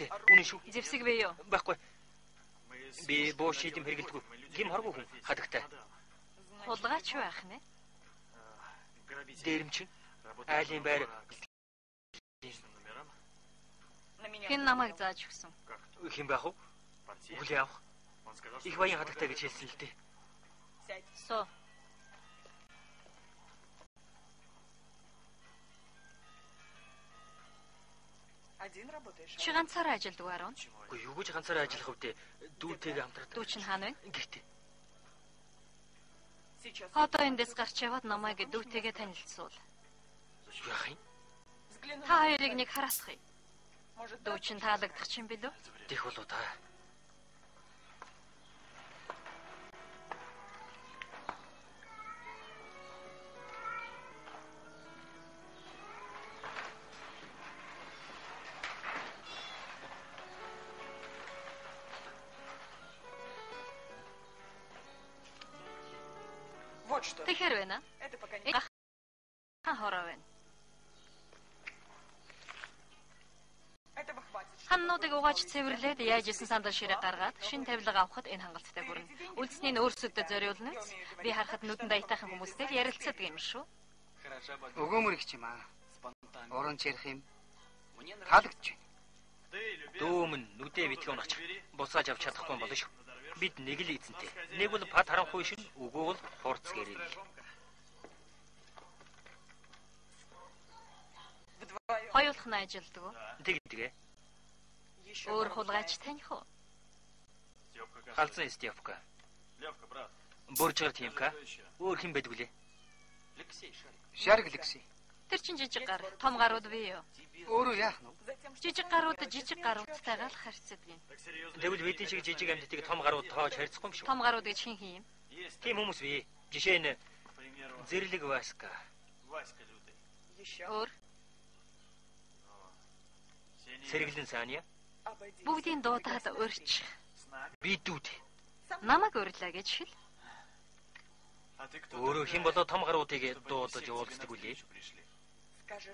Үнэн шүү. Зевсэг вэ юу? Байхгүй. Би боо шийдэм хэрэгэлдэггүй. Гим хоргүй хүн хадагтай. Хулгайч байх нэ? Дээрэмчин. Айлын байр. Хэн намайг зааж өгсөн? Хэн байх вэ? Үгүй явах. Их баян хадагтай гэж хэлсэн л дээ. Суу. Чи ганцаараа ажилдаг арав? Үгүй юу гэж ганцаараа ажиллах вэ? Дүүтэйгээ хамтраад. Дүү чинь хаана вэ? Гэртээ. Одоо эндээс гарч яваад намайг дүүтэйгээ танилцуул. Яах юм? Та хоёрыг нэг хараасах юм. Дүү чинь таалагдах чинь билүү? Дэх болоо та. Тэгэхээр байна. Хороо байна. Ханнуудыг угааж цэвэрлээд яаж исэн сандал ширээ гаргаад шин тавилга авахд энэ хангалттай хүрнэ. Үлдсний нь өөрсөдөө зориулна. Би харахад нүдэнд аятайхан хүмүүстэй ярилцдаг юм шүү. Өгөөмөр их юм аа. Орон чирх юм. Таалагдж байна. Дөөмн нүдээ битгий унаач. Буцааж авч чадахгүй юм болно шүү. Бид нэг л эзэнтэй. Нэг бол пад харанхуй шин, өгөө бол хурц гэрэл. Хоёулах нь ажилдаг уу? Тэгдэгэ. Өөр хулгайч таних уу? Халзан Стевка. Боржгар Тимка. Өөр хэн байдаг вүлээ? Шарг Алексей. Тэр чин жижиг гар, том гарууд бий юу? Өөрөө яах нь? Жижиг гаруудтайгаа л харьцдаг юм. Тэгвэл бидний шиг жижиг амьтдыг том гарууд тоож харьцахгүй юм шүү. Том гарууд гэж хэн юм? Тийм хүмүүс бий. Жишээ нь Зэрлэг Васка. Өөр Сэргэлэн Саня. бүгдийн дуудаад өрчих. Би дүүд. Намайг өрлөө гэж хэл. Өөрөө хэн болоо том гаруудыг дуудаж уулздаг үлээ?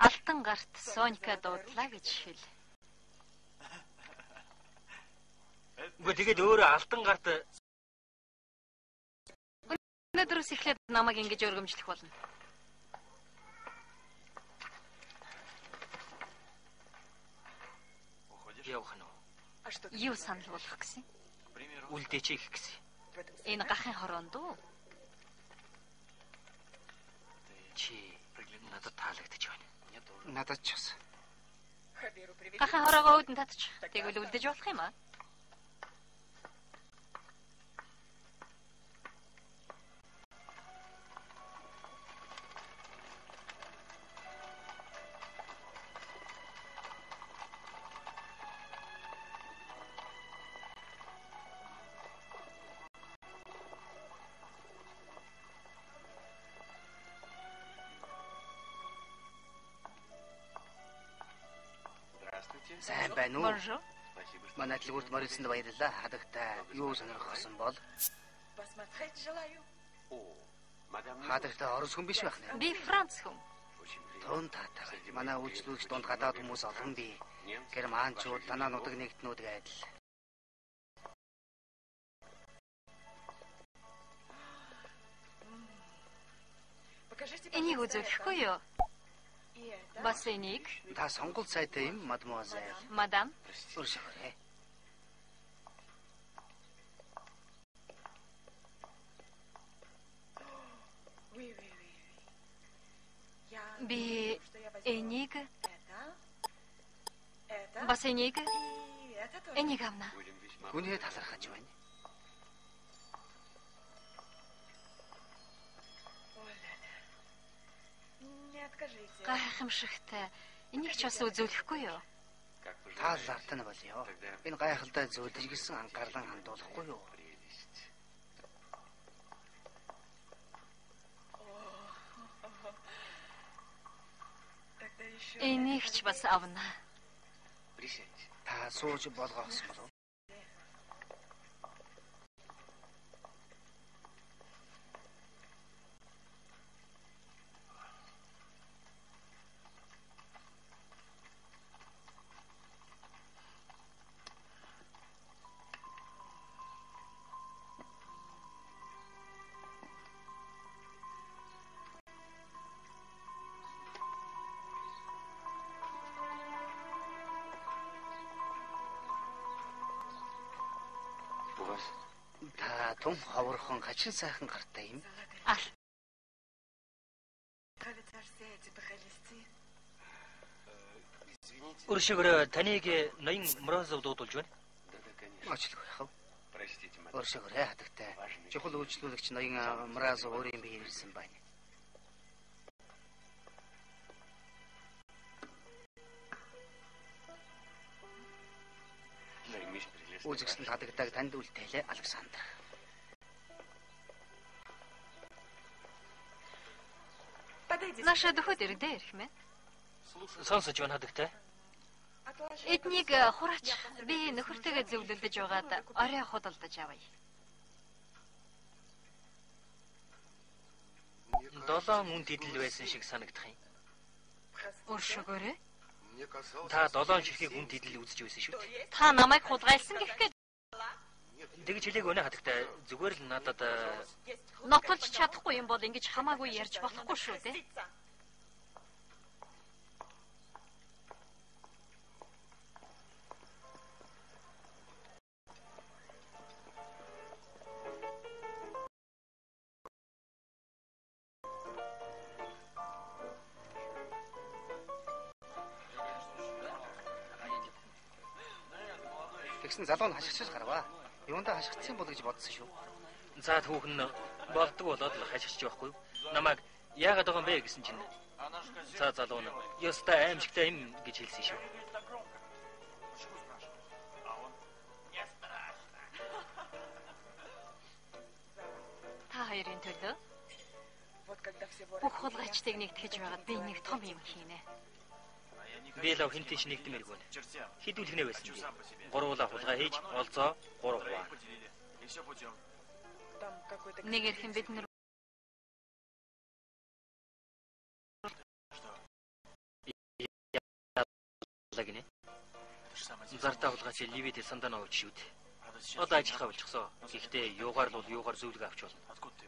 Алтан гарт Сонька дуудлаа гэж хэл. Үгүй тэгээд өөрөө алтан гарт Өнөөдрөөс эхлээд намайг ингэж өргөмжлөх болно. явах нь. Юу санал болгох гэсэн? Үлдээч их гэсэн. Энэ гахын хороонд уу? Чи надад таалагдчих байна. Надад ч бас. Гахын хороогоо үүдэн татчих. Тэгвэл үлдэж болох юм аа? Сайн байна уу? Бонжур. Манай дэлгүүрт морилсонд баярлалаа. Хадагтай юу сонирхсан бол? Хадагтай орос хүн биш байх нэ. Би Франц хүн. Тун таатай. Манай үйлчлүүлэгч донд гадаад хүмүүс олон бий. Германчууд, танаа нутаг нэгтнүүд гэдэл. Энийг үзүүлэхгүй юу? Бас энийг? Та сонголт сайтай юм, мадемуазель. Мадам. Өршөөрэй. Би энийг бас энийг авна. Хүнээ талархаж байна. Гайхамшигтай. Энийг ч бас үзүүлэхгүй юу? Та зартан болё. Энэ гайхалтай зүйл жигэлсэн анхаарлан хандуулахгүй юу? Энийг ч бас авна. Та сууж болгоохсон болов. Та тун ховорхон хачин сайхан гартай юм. Өршөөрөө таныг ноён Морозов дуудулж байна. Аачлгүй яхав. Өршөөрөө хатагтай. Чухал үйлчлүүлэгч ноён Морозов өөрийн биеэр ирсэн байна. Үзэгсэнд хатагтайг танд үлдээлээ Александр. Наша дөхөд ирдэ ирэх мэ. Сонсож байна хатагтай. Эднийг хураач би нөхөртөөгөө зөвлөлдөж байгаад орой худалдаж авъя. 7 үн тэдэл байсан шиг санагдах юм. Өршөөгөөрэй. Та 7 ширхгийг үн тэдэл үзэж байсан шүү дээ. Та намайг хулгайлсан гэх гээд Тэгж хэлээг өнө хатагтай зүгээр л надад нотолж чадахгүй юм бол ингэж хамаагүй ярьж болохгүй шүү дээ. Тэгсэн залуу нь хашгичж гарваа. Юундаа хашгицсан бол гэж бодсон шүү. за түүхэн болдог болоод л хашгирч байхгүй юу? Намайг яагаад байгаа юм бэ гэсэн чинь за залуу нь ёстой аимшигтай юм гэж хэлсэн шүү. Та хоёрын төлөө бүх хулгайчдыг нэгтгэж байгаад би нэг том юм хийнэ. Би лав хинтэж нэгдмээргүй. Хідүүл хинэ байсан би. Гурвуулаа хулгай хийж олзоо 3 хуваа. Нэг эрхэм бид нар лагнэ. Зартаа хулгайч ливэд сандана ууч шүүд. Одоо ажиллахаа болчихсоо. Гэхдээ юугаар л юугаар зөвлөгөө авч болно.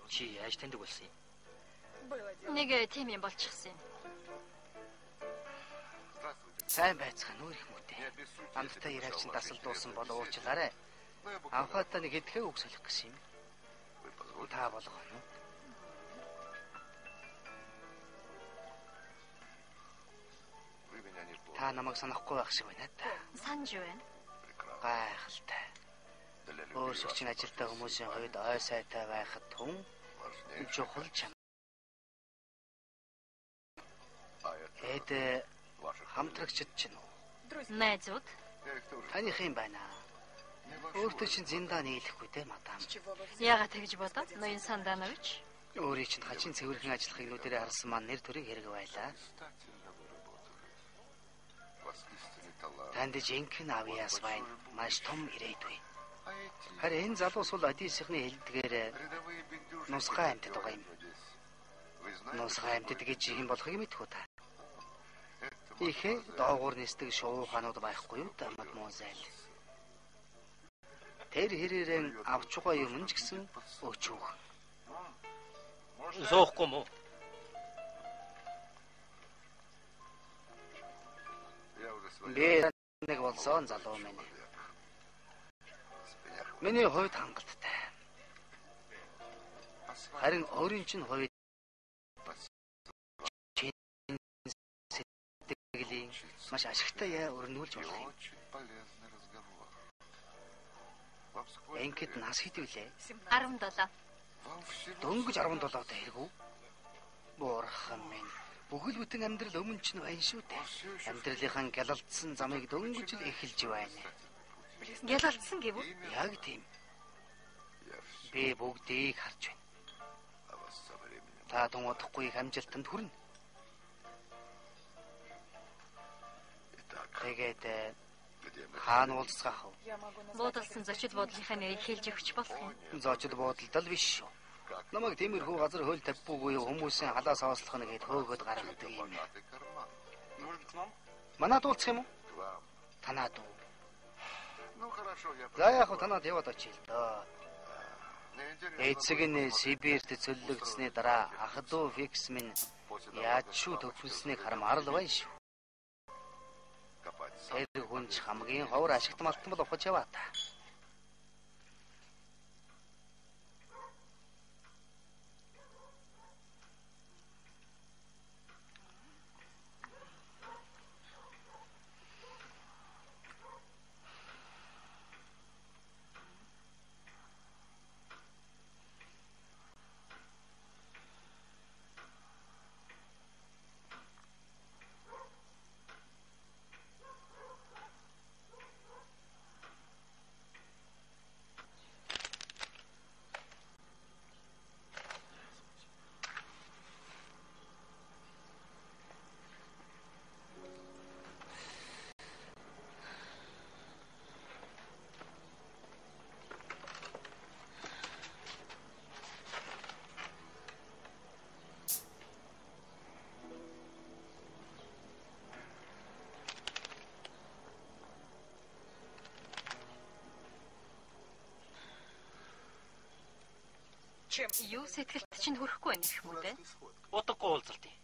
Чи яаж таньдаг болсон юм? нэг тийм юм болчихсон юм. Сайн байцгаана уу их мөтэй. Амттай ираагчин дасал дуусан бол уучлаарай. Анхаатаа нэг хэдхэн үг солих гэсэн юм. Та болгоно уу? Та намайг санахгүй байх шиг байна та. Санж байна. Гайхалтай. Өөрсөгчийн ажилтай хүмүүсийн хувьд ой сайтай байхад тун чухал чам. Эд хамтрагчд чинь үү? Найзууд. Таних юм байна. Өөртөө чинь зиндаа нийлэхгүй те мадам. Яагаад тэгж бодоод ноён Санданович? Өөрийн чинь хачин цэвэрхэн ажиллахыг нүдэрээ харсан маань нэр төрийг хэрэг байлаа. Танд жинхэнэ авьяас байна. Маш том ирээдүй. Харин энэ залуус бол Одиссихны хэлдгээр нусгай амьтад байгаа юм. Нусгай амьтад гэж юм болох юм мэдхүү та. Ихэ доогуур нисдэг шувуу ханууд байхгүй юу та мадмуазел. Тэр хэрээрэн авч байгаа юм ч гэсэн өчөөх. Зоохгүй мó. Би нэг болсон залуу минь. Миний хувьд хангалттай. Харин өөрийн чинь хувьд сэтгэлийн маш ашигтай өрнүүлж болох юм. Энгэд нас хэдвүлээ? 17. Дөнгөж 17-д хэрэгв. Бурхан минь. Бүхэл бүтэн амьдрал өмнө ч байна шүү дээ. Амьдралынхан гялалдсан замыг дөнгөж л эхэлж байна. Гялалдсан гэв үү? Яг тийм. Би бүгдийг харж байна. Та тунуудахгүй их амжилтанд хүрнэ. Тэгээд хаана уулзах вэ? Буудалсан зочид буудлынхаа нэрийг хэлж өгч болох юм. Зочид буудалд биш шүү. Намайг тиймэрхүү газар хөл тавьбуугүй хүмүүсийн халаас хоослох нэгэд хөөгöd гаргадаг юм. Манад уулзах юм уу? Танад уу? За яг хөө танад яваад очие л доо. Эцэг нь Сибирьт цөллөгдсөний дараа ах дүү Фикс минь яаж шүү төвлөснийг харамаар л байна шүү. Тэр хүнч хамгийн ховор ашигт малтан бол ухаж яваа та. Юу сэтгэлд чинь хүрэхгүй байна гэх юм үү те? Удаггүй уулзалт юм.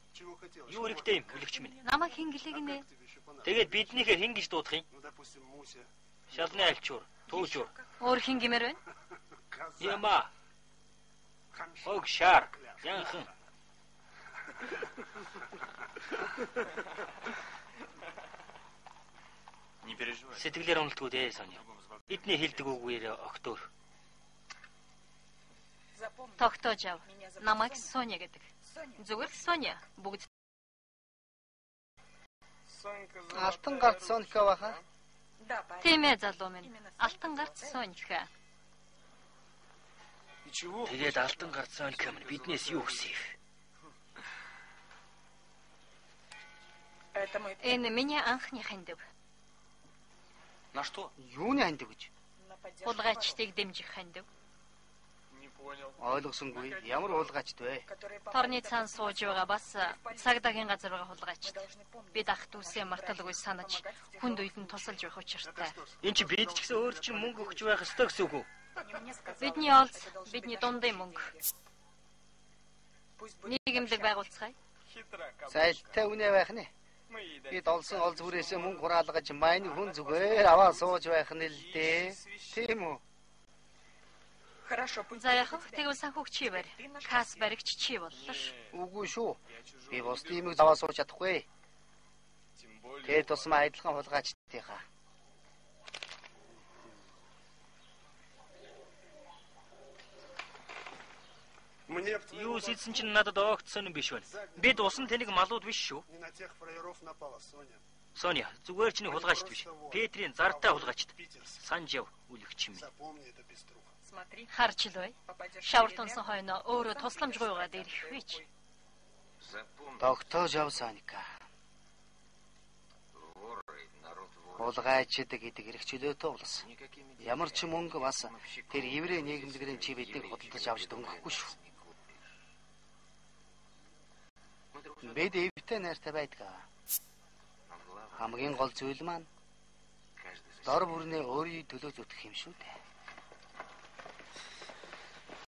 Юу хэрэгтэй юм бүлэгч минь. Намайг хэн гэлэгнэ? Тэгээд биднийхээр хэн гэж дуудах юм? Шалны альчуур, түүжүүр. Өөр хэн гэмээр байна? Яма. Ог шар. Янхан. Сэтгэлээр уналтгүй дээ Соня. Бидний хэлдэг үгээр огтөр. Тогтоож ав. Намайг Соня гэдэг. Зүгээр Соня. Бүгд Алтан гарт Сонька баха. тийм ээ залуу минь. Алтан гарт Сонька. Тэгээд алтан гарт Сонька минь биднээс юу хүсэв? Энэ миний анхны хандив. На что? Юуны хандив гэж? Хулгайчдыг дэмжих хандив. Ойлгосонгүй. Ямар хулгайчд вэ? Торны цаан сууж байгаа бас цагдаагийн газар байгаа хулгайчд. Бид ах дүүсээ марталгүй санаж хүнд үед нь тусалж байх учиртай. Энд чи бид ч гэсэн өөр чинь мөнгө өгч байх ёстой гэсэн үг үү? Бидний олз, бидний дундын мөнгө. Нийгэмлэг байгуулцгаая. Сайлтай үнэ байх нэ. Бид олсон олз хүрээсээ мөнгө хураалгаж маань хүн зүгээр аваа сууж байх нь л дээ. Тийм үү? За яах вэ? Тэгвэл санхүүг чи барь. Кас баригч чи боллоо ш. Үгүй шүү. Би бус тиймийг аваа сууж чадахгүй. Тэр тусмаа адилхан хулгайчдынхаа. Юу сэтсэн чинь надад оогдсон юм биш байна. Бид усан тэнэг малууд биш шүү. Соня, зүгээр чиний хулгайчд биш. Петрийн зартай хулгайчд. Санж яв үлэгч юм. Харж л бай. Шавар тунсан хойноо өөрөө тусламжгүй байгаад ирэх вэ ч. Тогтоож ав Сонька. Хулгайчд гэдэг эрх чөлөөтэй улс. Ямар ч мөнгө бас тэр еврей нийгэмлэгэрийн чи биднийг худалдаж авч дөнгөхгүй шүү. Бид эвтэй найртай байдаг. Хамгийн гол зүйл маань дор бүрнээ өөрийн төлөө зүтгэх юм шүү дээ.